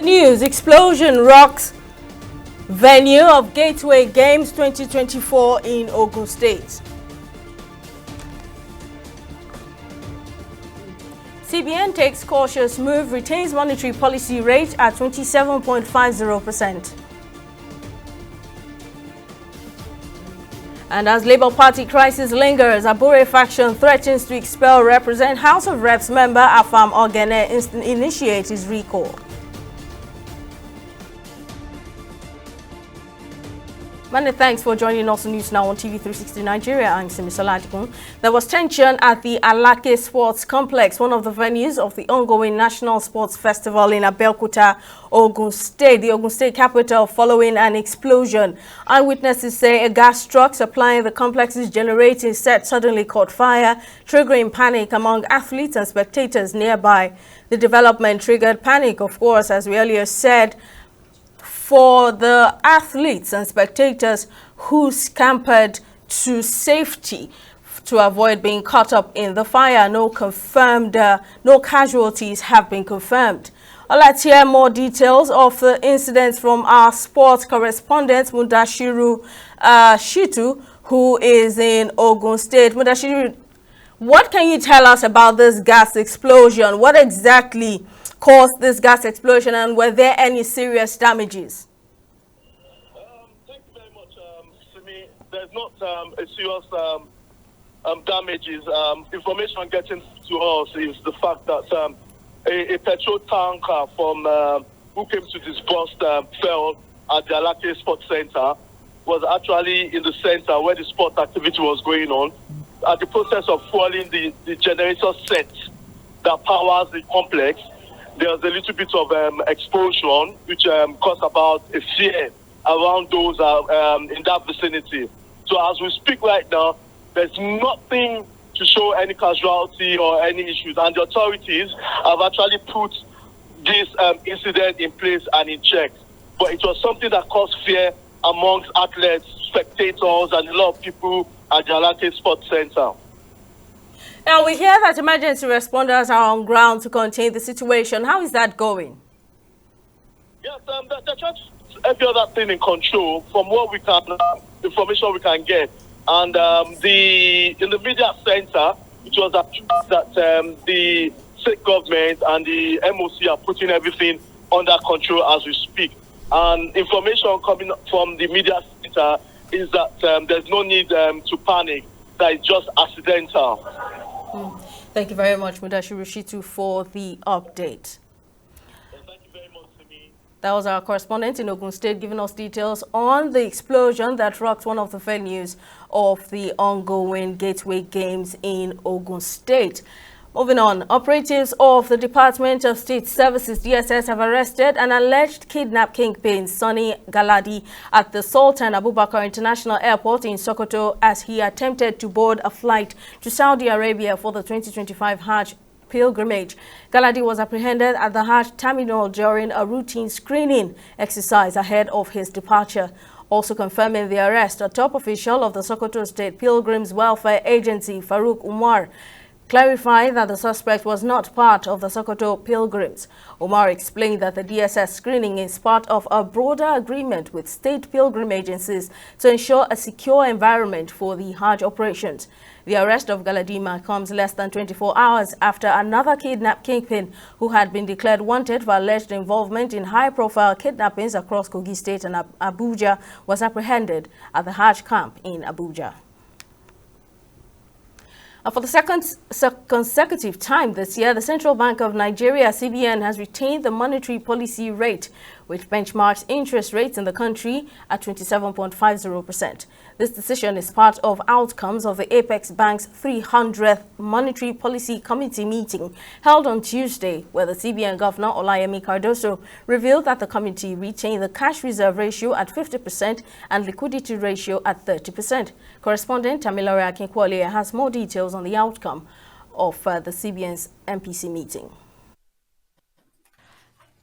News: explosion rocks venue of Gateway Games 2024 in Ogun State. CBN takes cautious move, retains monetary policy rate at 27.50%. And as Labour Party crisis lingers, Abure faction threatens to expel Represent House of Reps member Afam Ogene initiate his recall. Many thanks for joining us on News Now on TV 360 Nigeria. I'm Simi Saladikun. There was tension at the Alake Sports Complex, one of the venues of the ongoing National Sports Festival in Abeokuta, Ogun State, the Ogun State capital, following an explosion. Eyewitnesses say a gas truck supplying the complex's generating set suddenly caught fire, triggering panic among athletes and spectators nearby. The development triggered panic, of course, as we earlier said, for the athletes and spectators who scampered to safety to avoid being caught up in the fire. No casualties have been confirmed. Let's hear more details of the incidents from our sports correspondent, Mudashiru Shitu, who is in Ogun State. Mudashiru, what can you tell us about this gas explosion? What exactly caused this gas explosion, and were there any serious damages? Thank you very much, Simi. There's not a serious damages. Information getting to us is the fact that a petrol tanker from who came to disburse fell at the Alake Sports Center, was actually in the center where the sport activity was going on. At the process of fueling the generator set that powers the complex, there was a little bit of explosion, which caused about a fear around those in that vicinity. So as we speak right now, there's nothing to show any casualty or any issues, and the authorities have actually put this incident in place and in check. But it was something that caused fear amongst athletes, spectators, and a lot of people at the Alake Sports Center. Now, we hear that emergency responders are on ground to contain the situation. How is that going? Yes, they're trying to every other thing in control from what we can, information we can get. And in the media center, it was that the state government and the MOC are putting everything under control as we speak. And information coming from the media center is that there's no need to panic, that it's just accidental. Thank you very much, Mudashiru Shitu, for the update. Thank you very much, Simi. That was our correspondent in Ogun State giving us details on the explosion that rocked one of the venues of the ongoing Gateway Games in Ogun State. Moving on, operatives of the Department of State Services DSS have arrested an alleged kidnap kingpin, Sonny Galadi, at the Sultan Abubakar International Airport in Sokoto as he attempted to board a flight to Saudi Arabia for the 2025 Hajj pilgrimage. Galadi was apprehended at the Hajj terminal during a routine screening exercise ahead of his departure. Also confirming the arrest, a top official of the Sokoto State Pilgrims Welfare Agency, Farouk Umar, clarified that the suspect was not part of the Sokoto pilgrims. Umar explained that the DSS screening is part of a broader agreement with state pilgrim agencies to ensure a secure environment for the Hajj operations. The arrest of Galadima comes less than 24 hours after another kidnap kingpin who had been declared wanted for alleged involvement in high-profile kidnappings across Kogi State and Abuja was apprehended at the Hajj camp in Abuja. For the second consecutive time this year, the Central Bank of Nigeria, CBN, has retained the monetary policy rate, which benchmarks interest rates in the country at 27.50%. This decision is part of outcomes of the Apex Bank's 300th Monetary Policy Committee meeting held on Tuesday, where the CBN Governor Olayemi Cardoso revealed that the committee retained the cash reserve ratio at 50% and liquidity ratio at 30%. Correspondent Tamilore Akinkwole has more details on the outcome of the CBN's MPC meeting.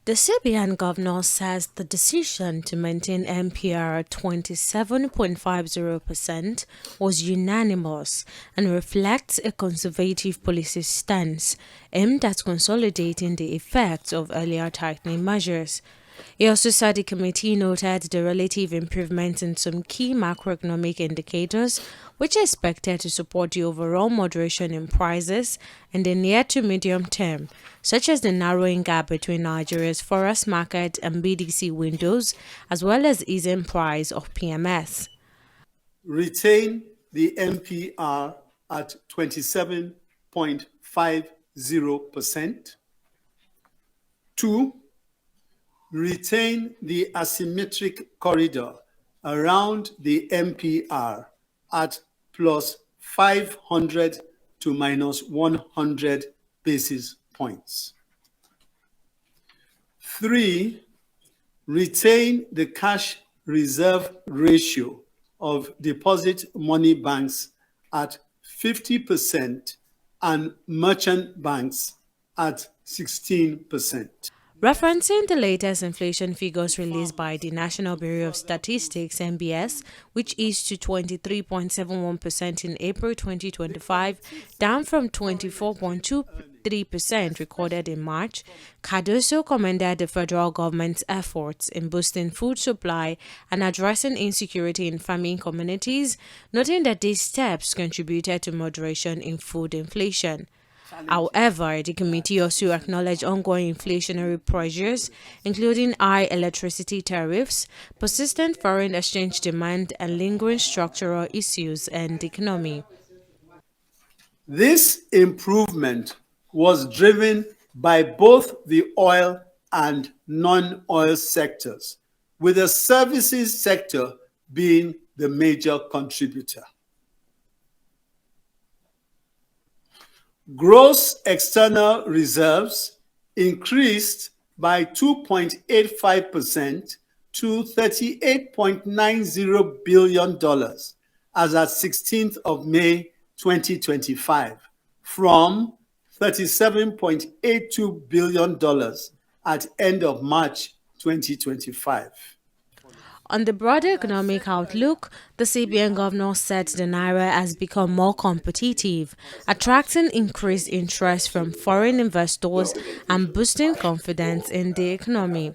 The CBN governor says the decision to maintain MPR at 27.50% was unanimous and reflects a conservative policy stance aimed at consolidating the effects of earlier tightening measures. He also said the committee noted the relative improvement in some key macroeconomic indicators, which are expected to support the overall moderation in prices in the near to medium term, such as the narrowing gap between Nigeria's forest market and BDC windows, as well as easing price of PMS. Retain the MPR at 27.50%. Two, retain the asymmetric corridor around the MPR at plus 500 to minus 100 basis points. Three, retain the cash reserve ratio of deposit money banks at 50% and merchant banks at 16%. Referencing the latest inflation figures released by the National Bureau of Statistics (NBS), which eased to 23.71% in April 2025, down from 24.23% recorded in March, Cardoso commended the federal government's efforts in boosting food supply and addressing insecurity in farming communities, noting that these steps contributed to moderation in food inflation. However, the committee also acknowledged ongoing inflationary pressures, including high electricity tariffs, persistent foreign exchange demand, and lingering structural issues in the economy. This improvement was driven by both the oil and non-oil sectors, with the services sector being the major contributor. Gross external reserves increased by 2.85% to $38.90 billion as at 16th of May 2025 from $37.82 billion at end of March 2025. On the broader economic outlook, the CBN governor said the naira has become more competitive, attracting increased interest from foreign investors and boosting confidence in the economy.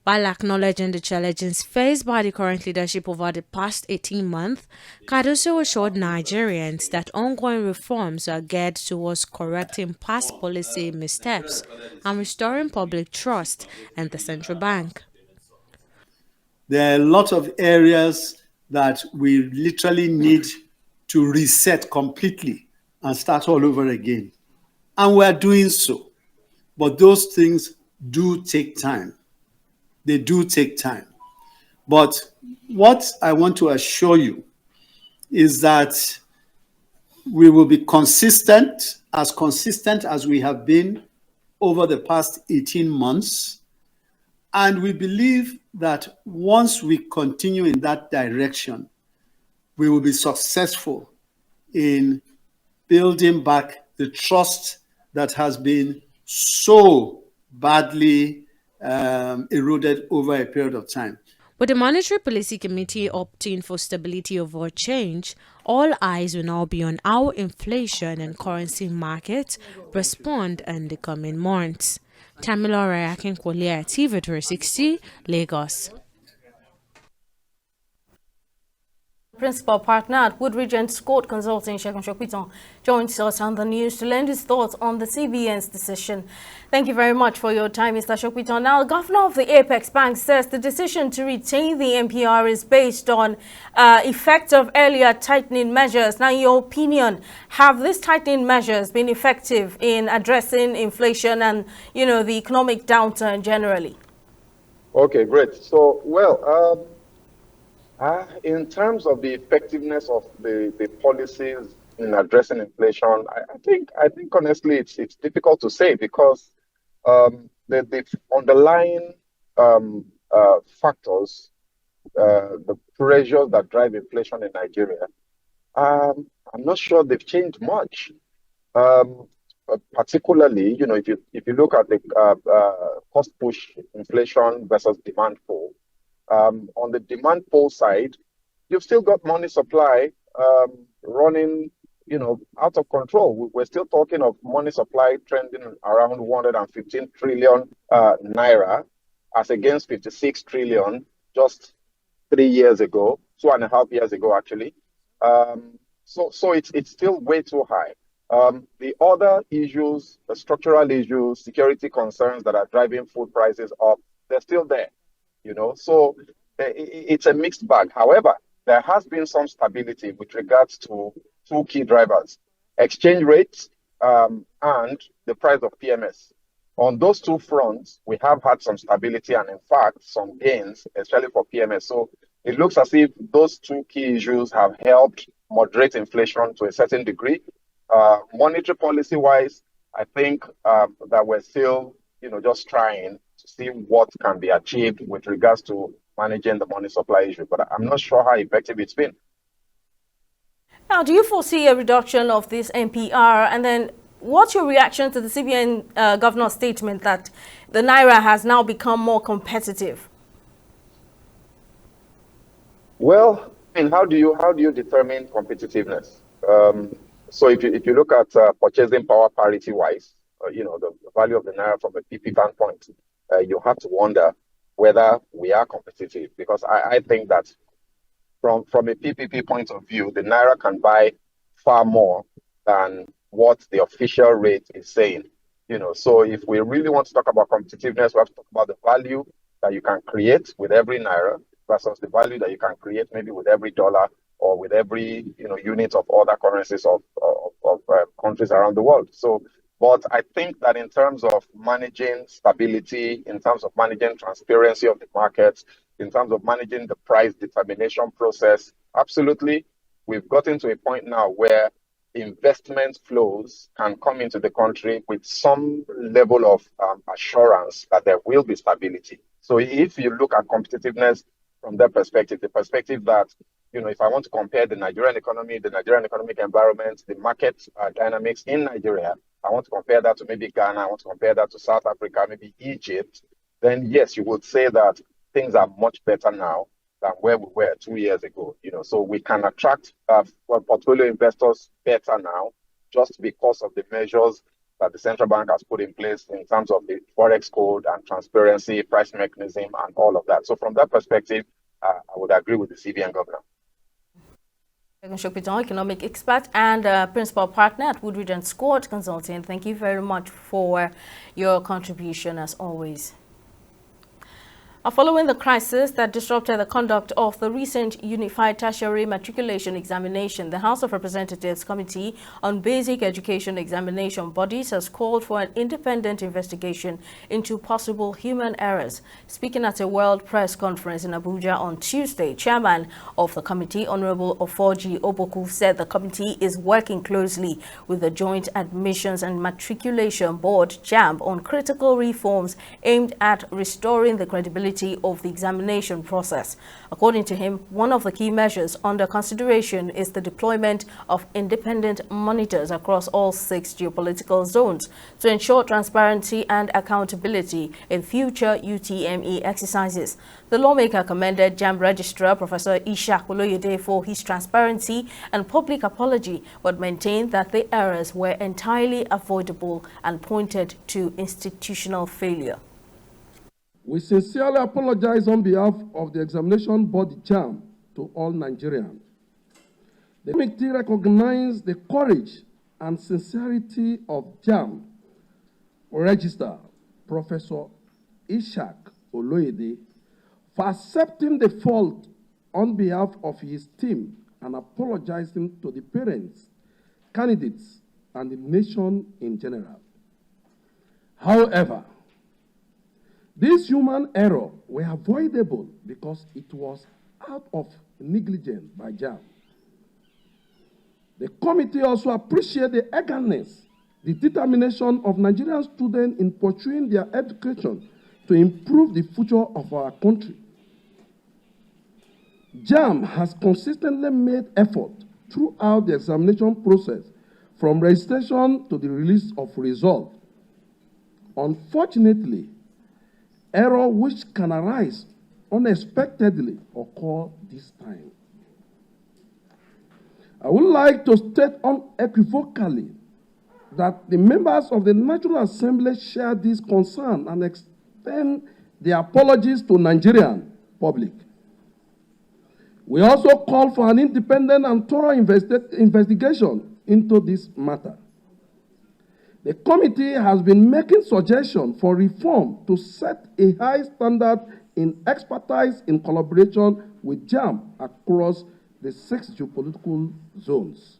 While acknowledging the challenges faced by the current leadership over the past 18 months, Cardoso assured Nigerians that ongoing reforms are geared towards correcting past policy missteps and restoring public trust in the central bank. There are a lot of areas that we literally need to reset completely and start all over again. And we're doing so. But those things do take time. They do take time. But what I want to assure you is that we will be consistent as we have been over the past 18 months. And we believe that once we continue in that direction, we will be successful in building back the trust that has been so badly eroded over a period of time. With the Monetary Policy Committee opting for stability over change, all eyes will now be on how inflation and currency markets respond in the coming months. Tamilore Akinkwole, TV360, Lagos. Principal partner at Wood Regent Court Consulting, Shegun Shokwiton, joins us on the news to lend his thoughts on the CBN's decision. Thank you very much for your time, Mr. Shokwiton. Now, Governor of the Apex Bank says the decision to retain the MPR is based on effect of earlier tightening measures. Now, in your opinion, have these tightening measures been effective in addressing inflation and, the economic downturn generally? Okay, great. So, in terms of the effectiveness of the policies in addressing inflation, I think honestly it's difficult to say because the underlying factors, the pressures that drive inflation in Nigeria, I'm not sure they've changed much. particularly, if you look at the cost push inflation versus demand pull, on the demand pull side, you've still got money supply running, out of control. We're still talking of money supply trending around 115 trillion naira, as against 56 trillion just 3 years ago, 2.5 years ago, actually. So it's still way too high. The other issues, the structural issues, security concerns that are driving food prices up, they're still there. So it's a mixed bag. However, there has been some stability with regards to two key drivers: exchange rates and the price of PMS. On those two fronts, we have had some stability and, in fact, some gains, especially for PMS. So it looks as if those two key issues have helped moderate inflation to a certain degree. Monetary policy wise, I think that we're still, just trying to see what can be achieved with regards to managing the money supply issue. But I'm not sure how effective it's been. Now, do you foresee a reduction of this NPR? And then what's your reaction to the CBN governor's statement that the Naira has now become more competitive? Well, how do you determine competitiveness? So if you look at purchasing power parity wise, the value of the Naira from a PP standpoint, you have to wonder whether we are competitive, because I think that from a PPP point of view, the Naira can buy far more than what the official rate is saying. So if we really want to talk about competitiveness, we have to talk about the value that you can create with every Naira versus the value that you can create maybe with every dollar or with every unit of other currencies of countries around the world. So, but I think that in terms of managing stability, in terms of managing transparency of the markets, in terms of managing the price determination process, absolutely, we've gotten to a point now where investment flows can come into the country with some level of assurance that there will be stability. So if you look at competitiveness from that perspective, the perspective that, if I want to compare the Nigerian economy, the Nigerian economic environment, the market dynamics in Nigeria, I want to compare that to maybe Ghana, I want to compare that to South Africa, maybe Egypt, then yes, you would say that things are much better now than where we were 2 years ago. So we can attract portfolio investors better now just because of the measures that the central bank has put in place in terms of the forex code and transparency, price mechanism, and all of that. So from that perspective, I would agree with the CBN governor. Economic expert and principal partner at Woodridge and Scott Consulting. Thank you very much for your contribution as always. Following the crisis that disrupted the conduct of the recent Unified Tertiary Matriculation Examination, the House of Representatives Committee on Basic Education Examination Bodies has called for an independent investigation into possible human errors. Speaking at a World Press Conference in Abuja on Tuesday, Chairman of the committee, Honorable Ofoji Oboku, said the committee is working closely with the Joint Admissions and Matriculation Board, JAMB, on critical reforms aimed at restoring the credibility of the examination process. According to him, one of the key measures under consideration is the deployment of independent monitors across all 6 geopolitical zones to ensure transparency and accountability in future UTME exercises. The lawmaker commended JAMB Registrar Professor Ishak Oloyede for his transparency and public apology, but maintained that the errors were entirely avoidable and pointed to institutional failure. We sincerely apologize on behalf of the examination body JAMB to all Nigerians. The committee recognizes the courage and sincerity of JAMB Registrar Professor Ishak Oloyede for accepting the fault on behalf of his team and apologizing to the parents, candidates, and the nation in general. However, this human error were avoidable because it was out of negligence by JAMB. The committee also appreciates the eagerness, the determination of Nigerian students in pursuing their education to improve the future of our country. JAMB has consistently made effort throughout the examination process from registration to the release of result. Unfortunately, error which can arise unexpectedly occur this time. I would like to state unequivocally that the members of the National Assembly share this concern and extend their apologies to Nigerian public. We also call for an independent and thorough investigation into this matter. The committee has been making suggestions for reform to set a high standard in expertise in collaboration with JAM across the 6 geopolitical zones.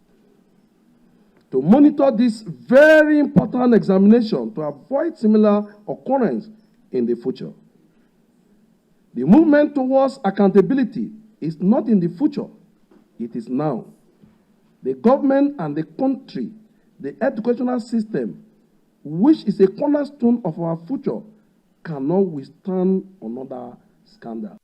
To monitor this very important examination to avoid similar occurrence in the future. The movement towards accountability is not in the future, it is now. The government and the country, the educational system, which is a cornerstone of our future, cannot withstand another scandal.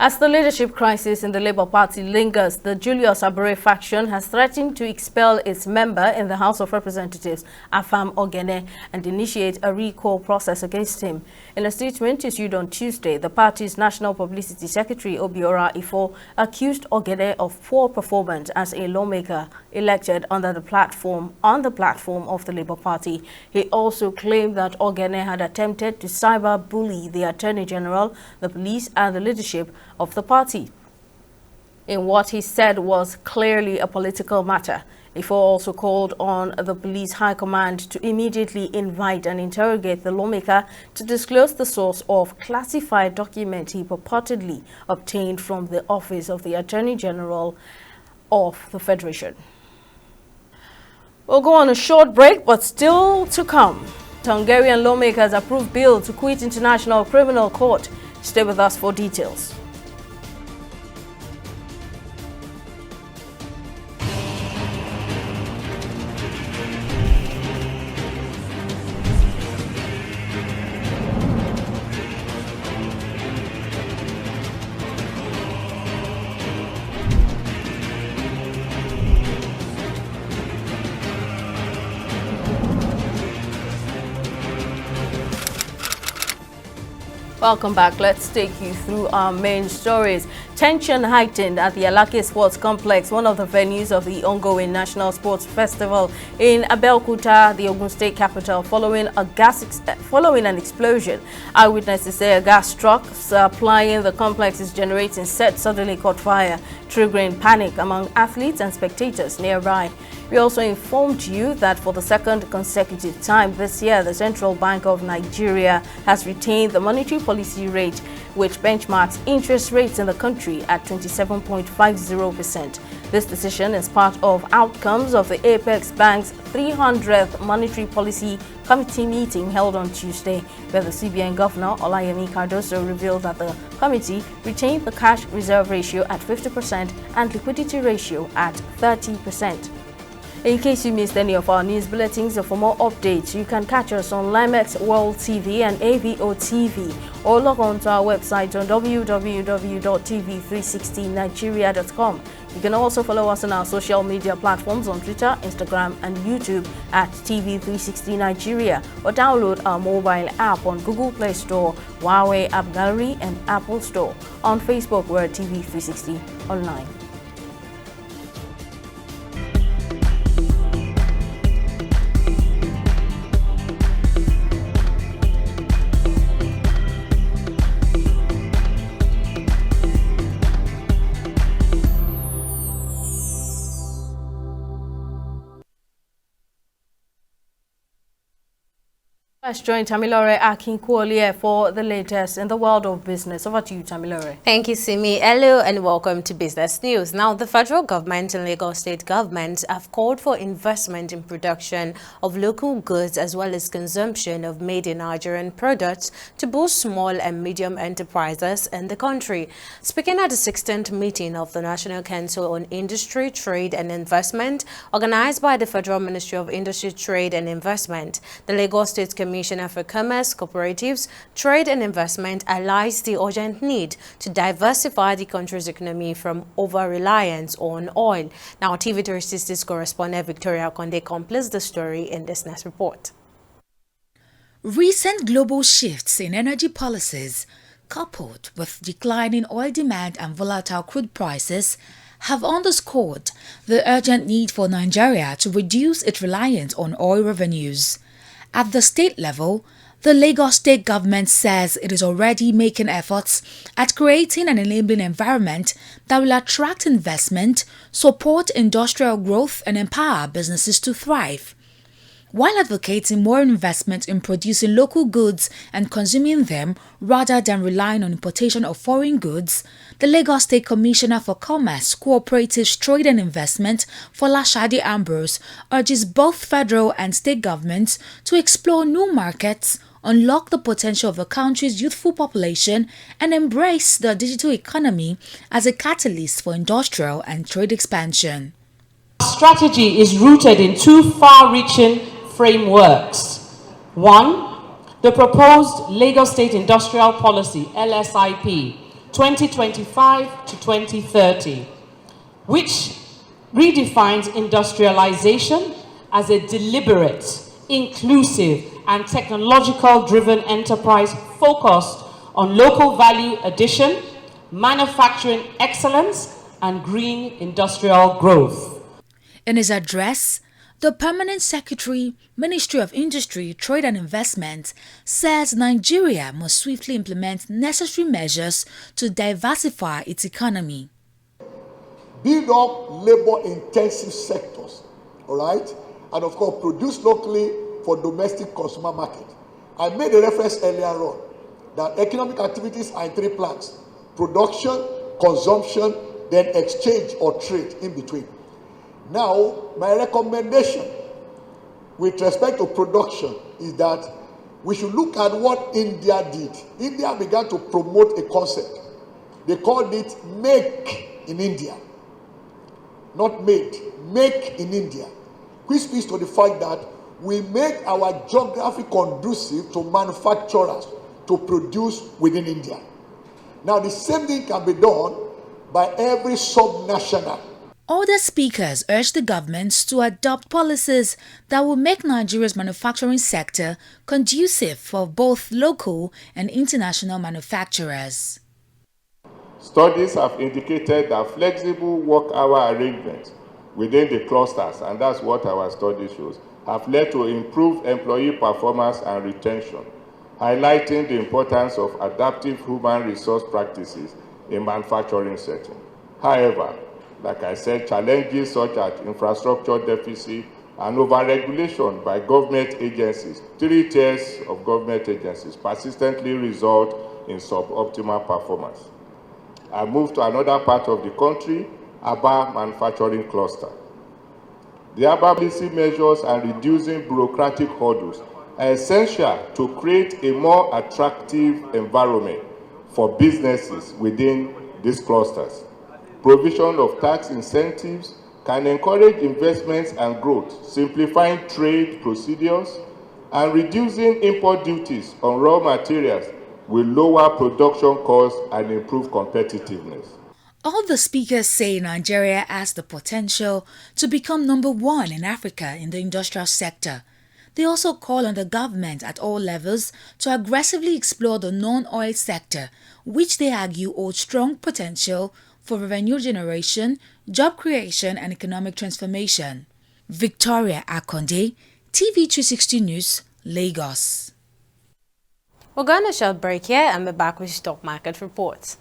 As the leadership crisis in the Labour Party lingers, the Julius Abure faction has threatened to expel its member in the House of Representatives, Afam Ogene, and initiate a recall process against him. In a statement issued on Tuesday, the party's National Publicity Secretary, Obiora Ifo, accused Ogene of poor performance as a lawmaker elected on the platform of the Labour Party. He also claimed that Ogene had attempted to cyber-bully the Attorney General, the police, and the leadership of the party in what he said was clearly a political matter. Ifo also called on the police high command to immediately invite and interrogate the lawmaker to disclose the source of classified document he purportedly obtained from the office of the Attorney General of the Federation. We'll go on a short break, but still to come. Hungarian lawmakers approve bill to quit International Criminal Court. Stay with us for details. Welcome back. Let's take you through our main stories. Tension heightened at the Alake Sports Complex, one of the venues of the ongoing National Sports Festival in Abeokuta, the Ogun State capital, following an explosion. Eyewitnesses say a gas truck supplying the complex's generating set suddenly caught fire, triggering panic among athletes and spectators nearby. We also informed you that for the second consecutive time this year, the Central Bank of Nigeria has retained the monetary policy rate, which benchmarks interest rates in the country at 27.50%. This decision is part of outcomes of the Apex Bank's 300th Monetary Policy Committee meeting held on Tuesday, where the CBN Governor Olayemi Cardoso revealed that the committee retained the cash reserve ratio at 50% and liquidity ratio at 30%. In case you missed any of our news bulletins, or for more updates, you can catch us on Limex World TV and AVO TV, or log on to our website on www.tv360nigeria.com. You can also follow us on our social media platforms on Twitter, Instagram, and YouTube at TV360 Nigeria, or download our mobile app on Google Play Store, Huawei App Gallery, and Apple Store. On Facebook, we're at TV360 Online. Let's join Tamilore Akinkuolie for the latest in the world of business. Over to you, Tamilore. Thank you, Simi. Hello and welcome to Business News. Now, the federal government and Lagos state government have called for investment in production of local goods as well as consumption of made-in-Nigerian products to boost small and medium enterprises in the country. Speaking at the 16th meeting of the National Council on Industry, Trade and Investment, organized by the Federal Ministry of Industry, Trade and Investment, the Lagos State Commission Commissioner for Commerce, Cooperatives, Trade and Investment highlights the urgent need to diversify the country's economy from over-reliance on oil. Now, TV360's correspondent Victoria Konde completes the story in this next report. Recent global shifts in energy policies, coupled with declining oil demand and volatile crude prices, have underscored the urgent need for Nigeria to reduce its reliance on oil revenues. At the state level, the Lagos state government says it is already making efforts at creating an enabling environment that will attract investment, support industrial growth, and empower businesses to thrive. While advocating more investment in producing local goods and consuming them rather than relying on importation of foreign goods, the Lagos State Commissioner for Commerce, Cooperatives, Trade and Investment, Folashade Ambrose, urges both federal and state governments to explore new markets, unlock the potential of the country's youthful population, and embrace the digital economy as a catalyst for industrial and trade expansion. Strategy is rooted in two far-reaching frameworks. One, the proposed Lagos State Industrial Policy, LSIP, 2025 to 2030, which redefines industrialization as a deliberate, inclusive, and technological-driven enterprise focused on local value addition, manufacturing excellence, and green industrial growth. In his address, the Permanent Secretary, Ministry of Industry, Trade and Investment, says Nigeria must swiftly implement necessary measures to diversify its economy. Build up labor-intensive sectors, all right? And of course, produce locally for domestic consumer market. I made a reference earlier on that economic activities are in three planks: production, consumption, then exchange or trade in between. Now, my recommendation with respect to production is that we should look at what India did. India began to promote a concept. They called it Make in India. Not made, Make in India. Which speaks to the fact that we make our geography conducive to manufacturers to produce within India. Now, the same thing can be done by every subnational. Other speakers urged the governments to adopt policies that will make Nigeria's manufacturing sector conducive for both local and international manufacturers. Studies have indicated that flexible work hour arrangements within the clusters, and that's what our study shows, have led to improved employee performance and retention, highlighting the importance of adaptive human resource practices in manufacturing setting. However, like I said, challenges such as infrastructure deficit and overregulation by government agencies, 3 tiers of government agencies, persistently result in suboptimal performance. I move to another part of the country, Aba manufacturing cluster. The Aba policy measures and reducing bureaucratic hurdles are essential to create a more attractive environment for businesses within these clusters. Provision of tax incentives can encourage investments and growth, simplifying trade procedures and reducing import duties on raw materials will lower production costs and improve competitiveness. All the speakers say Nigeria has the potential to become #1 in Africa in the industrial sector. They also call on the government at all levels to aggressively explore the non-oil sector, which they argue holds strong potential for revenue generation, job creation, and economic transformation. Victoria Akonde, TV360 News, Lagos. We're going to short break here and be back with stock market reports.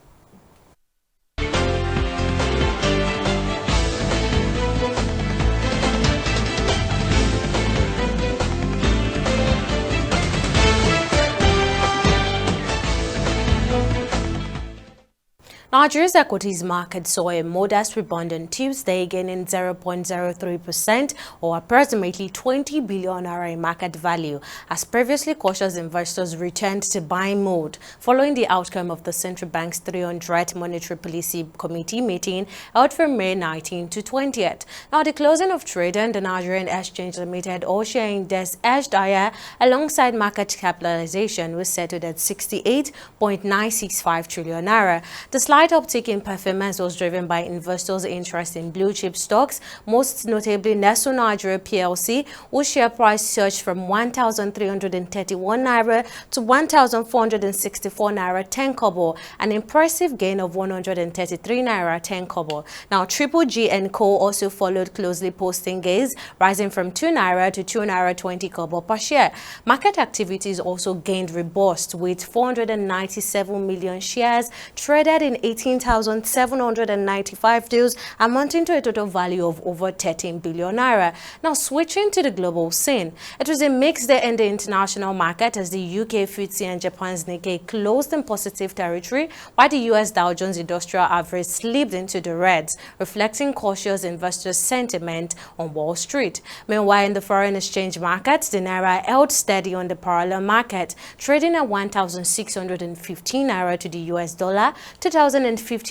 Now, Nigeria's equities market saw a modest rebound on Tuesday, gaining 0.03% or approximately 20 billion naira in market value, as previously cautious investors returned to buying mode following the outcome of the central bank's 300th Monetary Policy Committee meeting held from May 19 to 20th. Now, the closing of trade on the Nigerian Exchange Limited All-Share Index edged higher alongside market capitalization, was settled at 68.965 trillion naira. The slight uptick in performance was driven by investors' interest in blue-chip stocks, most notably Nestle Nigeria PLC, whose share price surged from 1,331 naira to 1,464 naira 10 kobo, an impressive gain of 133 naira 10 kobo. Now, Triple G and Co. also followed closely, posting gains, rising from 2 naira to 2 naira 20 kobo per share. Market activities also gained robust, with 497 million shares traded in 18,795 deals, amounting to a total value of over 13 billion naira. Now, switching to the global scene, it was a mixed day in the international market as the UK FTSE and Japan's Nikkei closed in positive territory, while the US Dow Jones Industrial Average slipped into the reds, reflecting cautious investor sentiment on Wall Street. Meanwhile, in the foreign exchange market, the naira held steady on the parallel market, trading at 1,615 naira to the US dollar, 2,050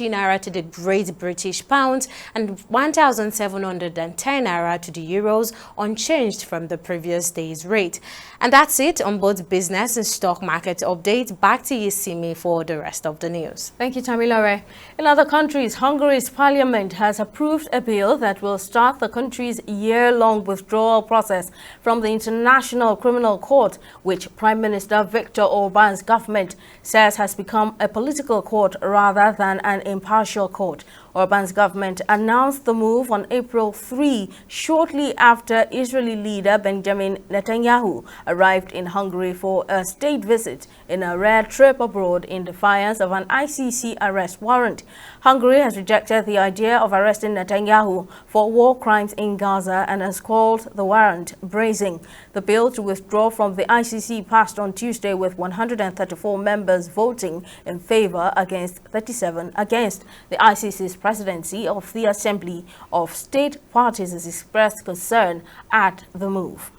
naira to the Great British Pound, and 1,710 naira to the euros, unchanged from the previous day's rate. And that's it on both business and stock market updates. Back to you, Simi, for the rest of the news. Thank you, Tamilare. In other countries, Hungary's parliament has approved a bill that will start the country's year-long withdrawal process from the International Criminal Court, which Prime Minister Viktor Orban's government says has become a political court rather than an impartial court. Orban's government announced the move on April 3, shortly after Israeli leader Benjamin Netanyahu arrived in Hungary for a state visit in a rare trip abroad in defiance of an ICC arrest warrant. Hungary has rejected the idea of arresting Netanyahu for war crimes in Gaza and has called the warrant brazen. The bill to withdraw from the ICC passed on Tuesday with 134 members voting in favor against 37 against. The ICC's presidency of the Assembly of State Parties has expressed concern at the move.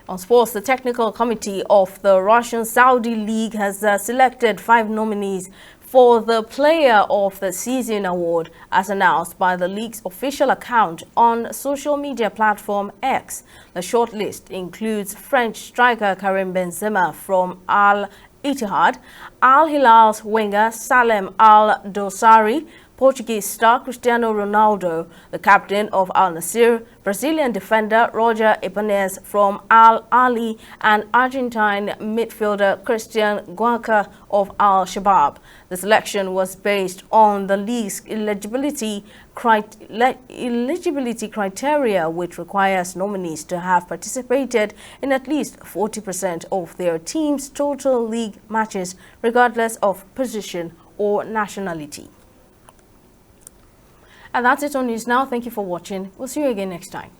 On sports, the technical committee of the Russian-Saudi League has selected 5 nominees for the Player of the Season award, as announced by the league's official account on social media platform X. The shortlist includes French striker Karim Benzema from Al Ittihad, Al Hilal's winger Salem Al Dosari, Portuguese star Cristiano Ronaldo, the captain of Al Nassr, Brazilian defender Roger Ibanez from Al Ahly, and Argentine midfielder Christian Guaca of Al Shabab. The selection was based on the league's eligibility criteria, which requires nominees to have participated in at least 40% of their team's total league matches, regardless of position or nationality. And that's it on News Now. Thank you for watching. We'll see you again next time.